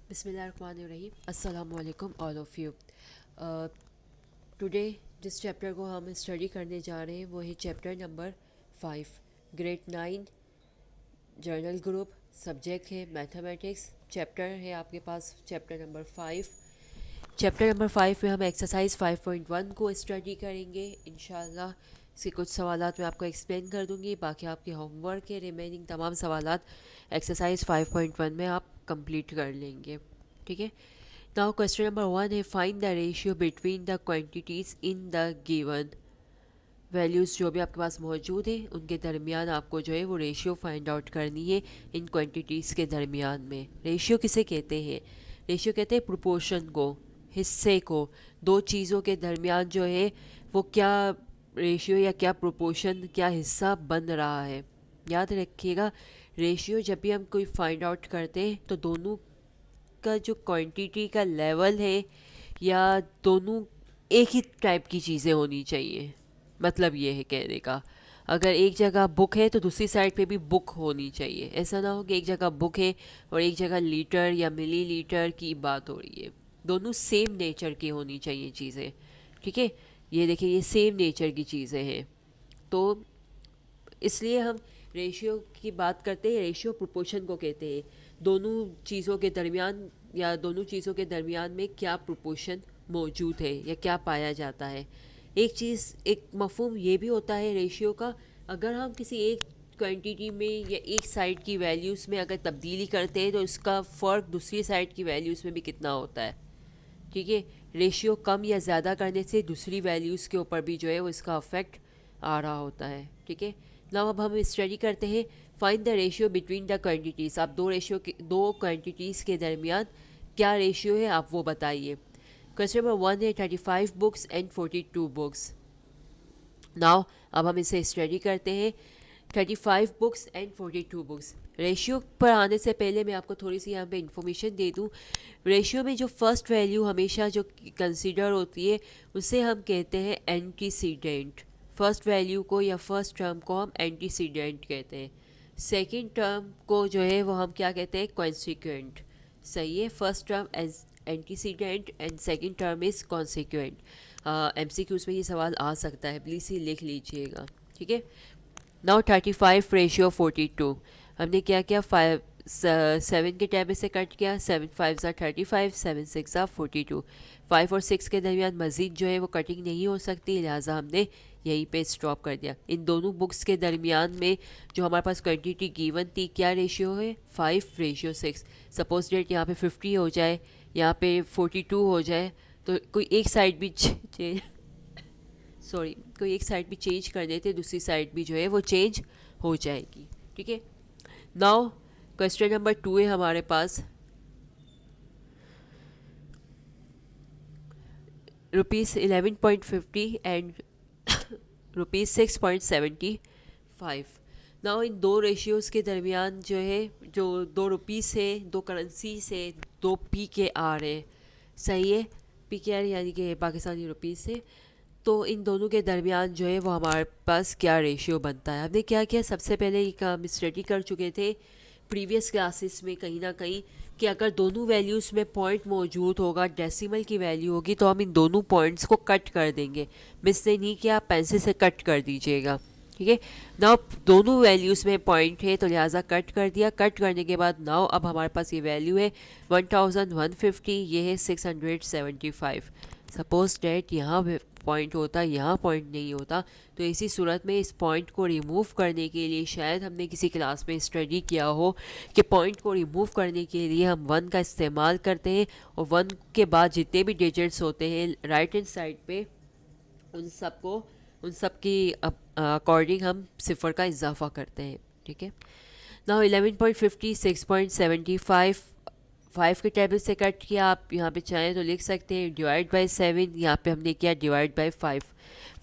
बिस्मिल्लाहिर्रहमानिर्रहीम। अस्सलाम वालेकुम ऑल ऑफ़ यू। टुडे जिस चैप्टर को हम स्टडी करने जा रहे हैं वो है chapter number 5, grade 9, journal group. Subject है मैथमेटिक्स। चैप्टर है आपके पास चैप्टर नंबर 5। चैप्टर नंबर 5 में हम एक्सरसाइज 5.1 को स्टडी करेंगे इंशाल्लाह। इसके कुछ सवालात मैं आपको एक्सप्लेन कर दूंगी, बाकी आपके होमवर्क के रिमेनिंग तमाम सवालात एक्सरसाइज 5.1 में आप कंप्लीट कर लेंगे। ठीक है। नाउ क्वेश्चन नंबर 1 है, find the ratio between the quantities in the given. Values जो भी आपके पास मौजूद है उनके दरमियान आपको जो है वो रेशियो फाइंड आउट करनी है इन क्वांटिटीज़ के दरमियान में। रेशियो किसे कहते हैं? रेशियो कहते हैं प्रोपोर्शन को, हिस्से को। दो चीज़ों के दरमियान जो है वो क्या रेशियो या क्या प्रोपोर्शन, क्या हिस्सा बन रहा है। याद रखिएगा, रेशियो जब भी हम कोई फाइंड आउट करते हैं तो दोनों का जो क्वांटिटी का लेवल है या दोनों एक ही टाइप की चीज़ें होनी चाहिए। मतलब ये है कहने का, अगर एक जगह बुक है तो दूसरी साइड पे भी बुक होनी चाहिए। ऐसा ना हो कि एक जगह बुक है और एक जगह लीटर या मिली लीटर की बात हो रही है। दोनों सेम नेचर की होनी चाहिए चीज़ें। ठीक है। ये देखिए, ये सेम नेचर की चीज़ें हैं, तो इसलिए हम रेशियो की बात करते हैं। रेशियो प्रोपोर्शन को कहते हैं, दोनों चीज़ों के दरमियान या दोनों चीज़ों के दरमियान में क्या प्रोपोर्शन मौजूद है या क्या पाया जाता है। एक चीज़, एक मफहूम ये भी होता है रेशियो का, अगर हम किसी एक क्वांटिटी में या एक साइड की वैल्यूज़ में अगर तब्दीली करते हैं तो इसका फ़र्क दूसरी साइड की वैल्यूज़ में भी कितना होता है। ठीक है। रेशियो कम या ज़्यादा करने से दूसरी वैल्यूज़ के ऊपर भी जो है वो इसका अफेक्ट आ रहा होता है। ठीक है। नाउ अब हम स्टडी करते हैं, find the ratio between the quantities. आप दो क्वांटिटीज़ के दरमियान क्या रेशियो है आप वो बताइए। क्वेश्चन नंबर 1 है, 35 बुक्स एंड 42 बुक्स। नाउ अब हम इसे स्टडी करते हैं। 35 बुक्स एंड 42 बुक्स। रेशियो पर आने से पहले मैं आपको थोड़ी सी यहाँ पे इंफॉर्मेशन दे दूँ। रेशियो में जो फर्स्ट वैल्यू हमेशा जो कंसीडर होती है उसे हम कहते हैं एंटीसीडेंट। फर्स्ट वैल्यू को या फर्स्ट टर्म को हम एंटीसीडेंट कहते हैं। सेकंड टर्म को जो है वो हम क्या कहते हैं, कॉन्सिक्वेंट। सही है। First term as antecedent and second term is consequent. MCQs में ये सवाल आ सकता है, प्लीज़ ये लिख लीजिएगा। ठीक है। Now 35 ratio 42। हमने क्या किया, 7 के टेबल से कट किया। 7 5 ज़ा 35, 7 6 ज़ा 42। 5 और 6 के दरमियान मज़ीद जो है वो कटिंग नहीं हो सकती, लिहाजा हमने यहीं पे स्टॉप कर दिया। इन दोनों बुक्स के दरमियान में जो हमारे पास क्वांटिटी गिवन थी, क्या रेशियो है, 5:6। सपोज डेट यहाँ पे 50 हो जाए, यहाँ पे 42 हो जाए, तो कोई एक साइड भी कोई एक साइड भी चेंज कर देते, दूसरी साइड भी जो है वो चेंज हो जाएगी। ठीक है। नाउ क्वेश्चन नंबर 2 है हमारे पास, ₹11.50 एंड ₹6.75। नाउ इन दो रेशियोज़ के दरमियान जो है, जो दो रुपीस से, दो करेंसी से दो PKR है। सही है। PKR यानी कि पाकिस्तानी रुपीस से। तो इन दोनों के दरमियान जो है वो हमारे पास क्या रेशियो बनता है। हमने क्या किया, सबसे पहले ये काम स्टडी कर चुके थे प्रीवियस क्लासेस में कहीं ना कहीं, कि अगर दोनों वैल्यूज़ में पॉइंट मौजूद होगा, डेसिमल की वैल्यू होगी, तो हम इन दोनों पॉइंट्स को कट कर देंगे। मिस ने नहीं किया, आप पेंसिल से कट कर दीजिएगा। ठीक है। नाउ दोनों वैल्यूज़ में पॉइंट है तो लिहाजा कट कर दिया। कट करने के बाद नाउ अब हमारे पास ये वैल्यू है 1150, ये है 675। सपोज डेट यहाँ पॉइंट होता, यहाँ पॉइंट नहीं होता, तो इसी सूरत में इस पॉइंट को रिमूव करने के लिए, शायद हमने किसी क्लास में स्टडी किया हो कि पॉइंट को रिमूव करने के लिए हम 1 का इस्तेमाल करते हैं, और 1 के बाद जितने भी डिजिट्स होते हैं राइट हैंड साइड पे, उन सब की अकॉर्डिंग हम सिफर का इजाफा करते हैं। ठीक है। नाउ 11.50, 6.75, 5 के टेबल से कट किया। आप यहाँ पे चाहें तो लिख सकते हैं डिवाइड बाई 7, यहाँ पे हमने किया डिवाइड बाई 5।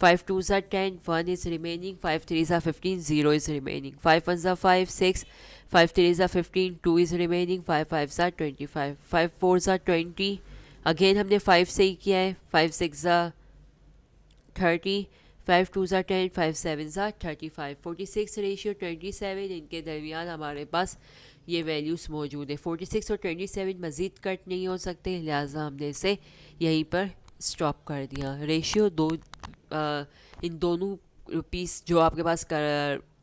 5 2 ज़ा 10, 1 इज़ रिमेनिंग, 5 3 ज़ा 15, 0 इज़ रिमेनिंग, 5 1 ज़ा 5 6, 5 3 ज़ा 15, 2 इज़ रिमेनिंग, 5 5 ज़ा 25, 5 4 ज़ा 20। अगेन हमने 5 से ही किया है, 5 6 ज़ा 30, 5 2 ज़ा 10, 5 7 ज़ा 35। 46 रेशियो 27, इनके दरमियान हमारे पास ये वैल्यूज़ मौजूद है। 46 और 27 मज़ीद कट नहीं हो सकते, लिहाजा हमने इसे यहीं पर स्टॉप कर दिया। रेशियो दो इन दोनों रुपीस जो आपके पास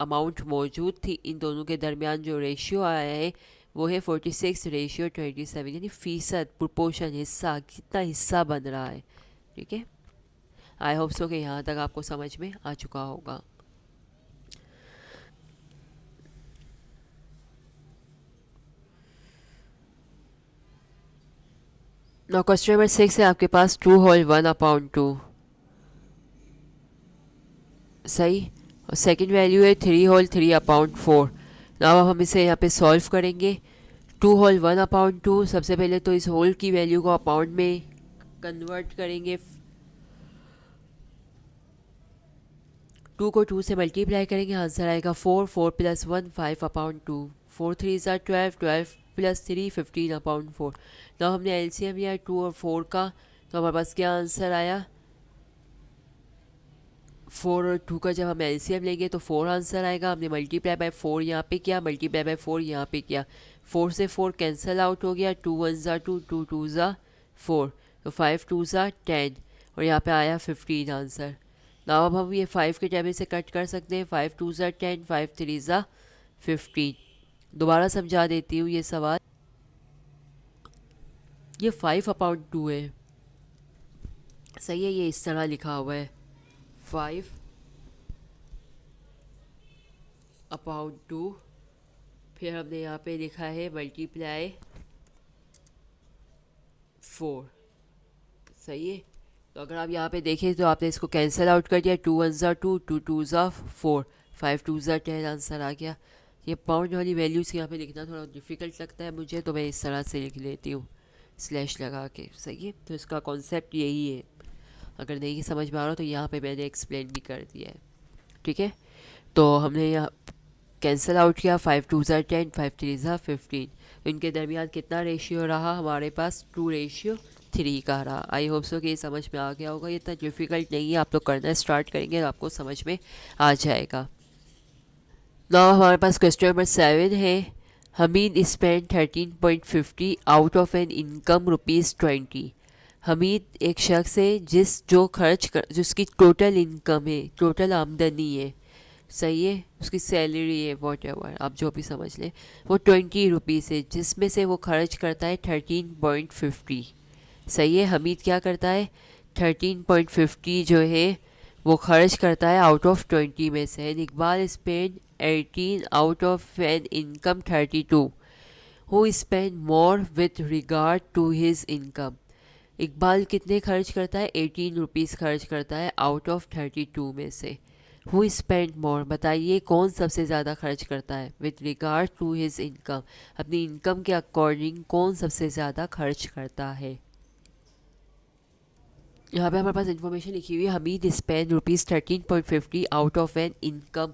अमाउंट मौजूद थी, इन दोनों के दरमियान जो रेशियो आया है वो है 46 रेशियो 27, यानी फ़ीसद, प्रोपोर्शन, हिस्सा, कितना हिस्सा बन रहा है। ठीक है, आई होप सो कि यहाँ तक आपको समझ में आ चुका होगा। नाउ क्वेश्चन नंबर 6 है आपके पास 2/1/2, सही। और सेकंड वैल्यू है 3/3/4। नाउ अब हम इसे यहाँ पे सॉल्व करेंगे। 2/1/2, सबसे पहले तो इस होल की वैल्यू को अपाउंड में कन्वर्ट करेंगे। 2 को 2 से मल्टीप्लाई करेंगे, आंसर आएगा 4। 4 + 1 5/2। 4 3 12, 12 + 3 15/4। नाउ हमने एलसीएम लिया 2 और 4 का, तो हमारे पास क्या आंसर आया। 4 और 2 का जब हम एलसीएम लेंगे तो 4 आंसर आएगा। हमने मल्टीप्लाई बाय 4 यहाँ पे किया, मल्टीप्लाई बाय 4 यहाँ पे किया, 4 से 4 कैंसिल आउट हो गया, 2 1 2, 2 2 4, तो 5 2 10, और यहाँ पे आया 15 आंसर। ना अब हम ये 5 के टेबल से कट कर सकते हैं, 5 2 10, 5 3 15। दोबारा समझा देती हूँ ये सवाल। ये 5/2 है, सही है, ये इस तरह लिखा हुआ है 5/2। फिर हमने यहाँ पे लिखा है मल्टीप्लाई 4, सही है। तो अगर आप यहाँ पे देखें तो आपने इसको कैंसिल आउट कर दिया, 2 1 2, 2 2 4, 5 2 10 आंसर आ गया। ये पाउंड वाली वैल्यूज़ यहाँ पे लिखना थोड़ा डिफ़िकल्ट लगता है मुझे, तो मैं इस तरह से लिख लेती हूँ स्लैश लगा के, सही है। तो इसका कॉन्सेप्ट यही है, अगर नहीं समझ में आ रहा तो यहाँ पे मैंने एक्सप्लेन भी कर दिया है। ठीक है, तो हमने यहाँ कैंसिल आउट किया, 5 2 10, 5 3 15। तो इनके दरमियान कितना रेशियो रहा हमारे पास, 2:3 का रहा। आई होप सो कि ये समझ में आ गया होगा। ये इतना डिफ़िकल्ट नहीं है, आप लोग करना स्टार्ट करेंगे तो आपको समझ में आ जाएगा। नाउ हमारे पास क्वेश्चन नंबर 7 है। Hamid spend 13.50 out of an income ₹20। Hamid एक शख्स है जिसकी टोटल इनकम है, टोटल आमदनी है, सही है, उसकी सैलरी है, वॉट एवर आप जो भी समझ लें, वो 20 रुपीज़ है, जिसमें से वो खर्च करता है 13.50। सही है, हमीद क्या करता है, 13.50 जो है वो खर्च करता है आउट ऑफ 20 में से। And Iqbal spend 18 out of an income 32, who spend more with regard to his income. Iqbal कितने खर्च करता है, 18 रुपीज़ खर्च करता है आउट ऑफ 32 में से। हु स्पेंड मोर, बताइए कौन सबसे ज़्यादा खर्च करता है, with regard to his income, अपनी इनकम के अकॉर्डिंग कौन सबसे ज़्यादा खर्च करता है। यहाँ पे हमारे पास इन्फॉर्मेशन लिखी हुई है, Hamid spend ₹13.50 out of an income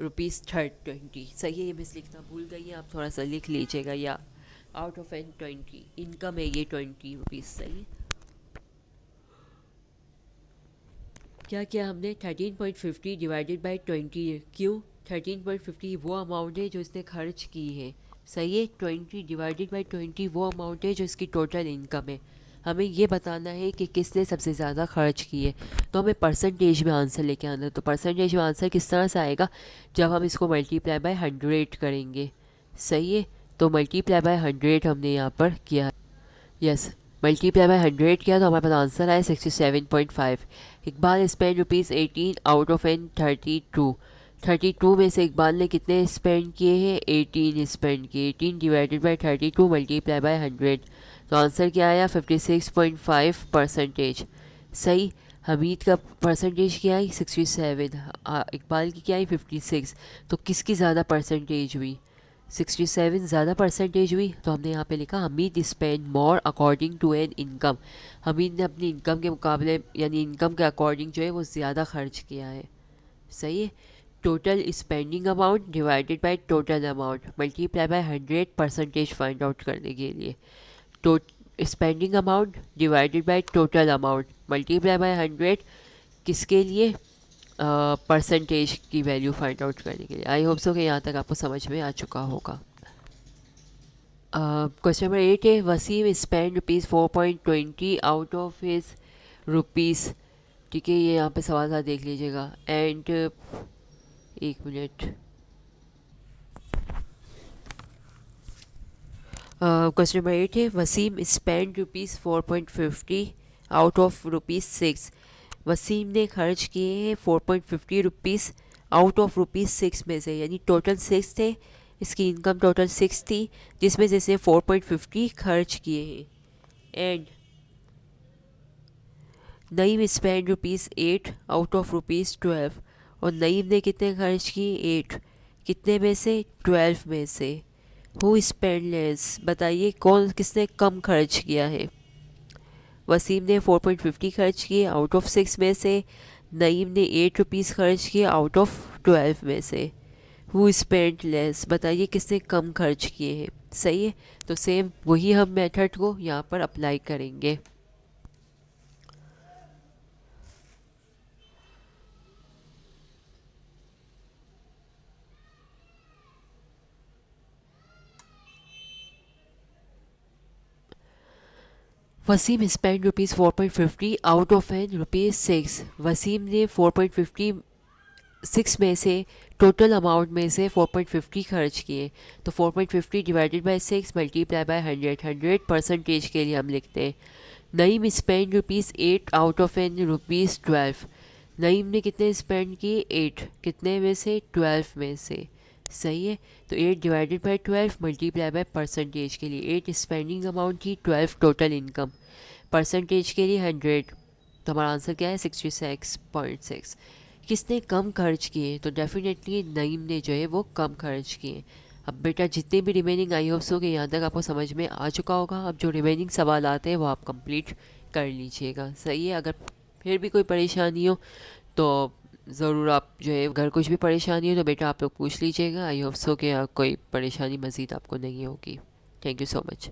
₹20। सही है, ये मिस लिखना भूल गई है, आप थोड़ा सा लिख लीजिएगा, या आउट ऑफ एन 20 इनकम है ये 20 रुपीज़, सही है। क्या किया हमने, 13.50 डिवाइडेड बाई 20, क्यों 13.50 वो अमाउंट है जो इसने खर्च की है, सही है। 20 डिवाइडेड बाई 20 वो अमाउंट है जो इसकी टोटल इनकम है। हमें ये बताना है कि किसने सबसे ज़्यादा खर्च की है, तो हमें परसेंटेज में आंसर लेके आना है। तो परसेंटेज में आंसर किस तरह से आएगा, जब हम इसको मल्टीप्लाई बाय 100 करेंगे, सही है। तो मल्टीप्लाई बाय 100 हमने यहाँ पर किया, यस, मल्टीप्लाई बाय 100 किया तो हमारे पास आंसर आया 67.5। Iqbal spend ₹18 out of an 32। 32 में से इकबाल ने कितने स्पेंड किए हैं, 18 स्पेंड किए। 18 डिवाइडेड बाई 32 मल्टीप्लाई बाय 100, तो आंसर क्या आया 56.5%। सही, हमीद का परसेंटेज क्या आई 67, इकबाल की क्या आई 56। तो किसकी ज़्यादा परसेंटेज हुई, 67 ज़्यादा परसेंटेज हुई। तो हमने यहाँ पे लिखा Hamid spend more according to an income, Hamid ने अपनी इनकम के मुकाबले यानी इनकम के अकॉर्डिंग जो है वो ज़्यादा खर्च किया है, सही है। Total spending amount divided by total amount multiply by 100 percentage find out करने के लिए। तो spending amount divided by total amount multiply by 100 किसके लिए, परसेंटेज की वैल्यू फाइंड आउट करने के लिए। आई होप सो कि यहाँ तक आपको समझ में आ चुका होगा। क्वेश्चन नंबर 8 है, Waseem spend ₹4.20 out of his rupees. ठीक है, ये यहाँ पे सवाल था, देख लीजिएगा। एंड एक मिनट, क्वेश्चन नंबर 8 है, Waseem spend ₹4.50 out of ₹6। Waseem ने खर्च किए हैं ₹4.50 आउट ऑफ ₹6 में से, यानी टोटल 6 थे, इसकी इनकम टोटल 6 थी, जिसमें से इसने 4.50 खर्च किए हैं। And Naeem spend ₹8 out of ₹12। और नईम ने कितने खर्च किए? 8। कितने में से? 12 में से। हु स्पेंड लेस, बताइए कौन, किसने कम खर्च किया है? वसीम ने 4.50 खर्च किए आउट ऑफ 6 में से, नईम ने ₹8 खर्च किए आउट ऑफ 12 में से। हु स्पेंड लेस, बताइए किसने कम खर्च किए हैं? सही है, तो सेम वही हम मेथड को यहाँ पर अप्लाई करेंगे। Waseem spend ₹4.50 out of an ₹6। Waseem ने 4.50 6 में से, टोटल अमाउंट में से 4.50 खर्च किए। तो 4.50 divided by 6 multiply by 100 percentage के लिए हम लिखते हैं। Naeem spend ₹8 out of an ₹12। Naeem ने कितने स्पेंड किए? 8। कितने में से? 12 में से। सही है, तो 8 divided by 12 multiply by percentage के लिए 8 स्पेंडिंग अमाउंट थी, 12 टोटल इनकम, परसेंटेज के लिए 100। तो हमारा आंसर क्या है? 66.6। किसने कम खर्च किए? तो डेफिनेटली नईम ने जो है वो कम खर्च किए। अब बेटा जितने भी रिमेनिंग आई होप्स हो कि यहाँ तक आपको समझ में आ चुका होगा। अब जो रिमेनिंग सवाल आते हैं वो आप कंप्लीट कर लीजिएगा। सही है, अगर फिर भी कोई परेशानी हो तो ज़रूर आप जो है, अगर कुछ भी परेशानी हो तो बेटा आप लोग पूछ लीजिएगा। आई होप्स हो कि कोई परेशानी मज़ीद आपको नहीं होगी। Thank you so much.